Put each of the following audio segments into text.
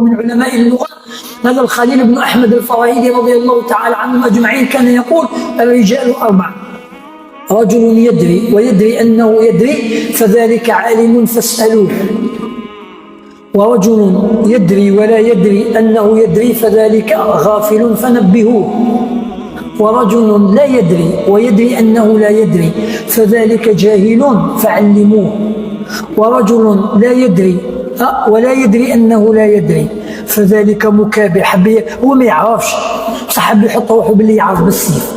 من علماء اللغة. هذا الخليل بن أحمد الفراهيدي رضي الله تعالى عنهم أجمعين كان يقول: الرجال أربعة: رجل يدري ويدري أنه يدري فذلك عالم فاسألوه، ورجل يدري ولا يدري أنه يدري فذلك غافل فنبهوه، ورجل لا يدري ويدري أنه لا يدري فذلك جاهل فعلموه، ورجل لا يدري ولا يدري أنه لا يدري فذلك مكابر. هو ما يعرفش بصح حب يحط روحه باللي يعرف بالسيف،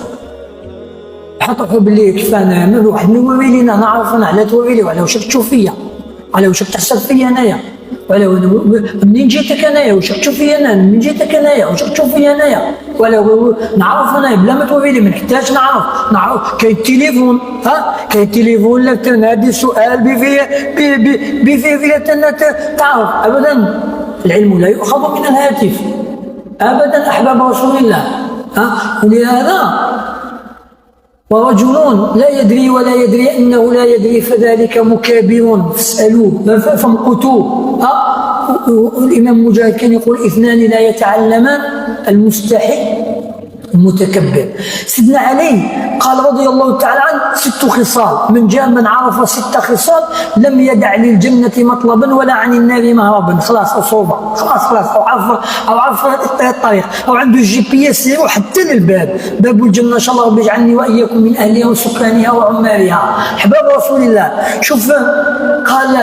يحط روحه باللي كيف انا ما واحد يوري لينا نعرف انا على توري لي وعلى واش تشوف فيا، على واش تحسب فيا انايا، ولا منين جيتك انايا واش تشوف فيا انا، منين جيتك انايا واش تشوف فيا انايا، ولا نعرف انا بلا ما توري لي ما نحتاج نعرف. كاين التليفون كاين التليفون لا تنادي سؤال بفيه تعرف ابدا. العلم لا يؤخذ من الهاتف ابدا احباب رسول الله. ولهذا ورجل لا يدري ولا يدري أنه لا يدري فذلك مكابر فاسألوه فامقتوه. الإمام مجاهد كان يقول: اثنان لا يتعلمان: المستحي المتكبر. سيدنا علي قال رضي الله تعالى عنه: 6 خصال، من عرف 6 خصال لم يدع للجنة مطلبا ولا عن النار مهربا. خلاص أصوبة، خلاص أو عرف الطريق، أو عنده GPS يروح حتى للباب، باب الجنة. إن شاء الله ربي يجعلني وإياكم من أهلها وسكانها وعمارها. أحباب رسول الله، شوف قال